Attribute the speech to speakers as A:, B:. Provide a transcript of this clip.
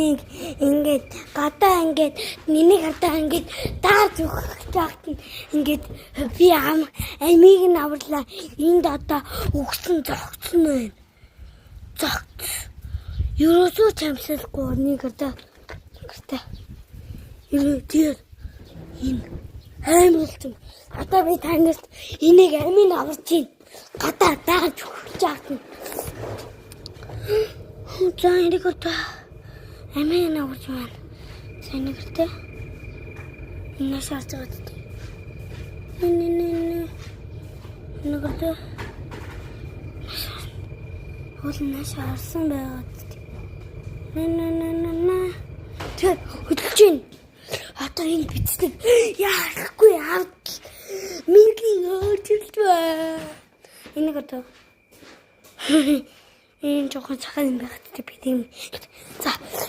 A: Нэг ингээд гадаа ингээд нэнийг хатаа ингээд даад зүгт ингээд би амийг нь аварлаа. Энд одоо өгсөн зогцсон байна. Зогц. Ерөөсөө чамсалгүй нэг одоо гэртээ. Тэр энэ аймагт одоо би танаас энийг амийг аварч ийн. Гадаа даад зүгт яахна. За энийг одоо амийг аварч байна. Сайн гэртээ. Энэ шаарч байгаа гэдэг. Нэгдэ. Хөлнөө шаарсан байгаа гэдэг. Тэр хөдөлж гин. Одоо энэ бичдэг. Яахгүй авт. Мингийн өөрчлөлт ба. Энийг одоо энэ жоохон цахал юм байгаад би тийм. За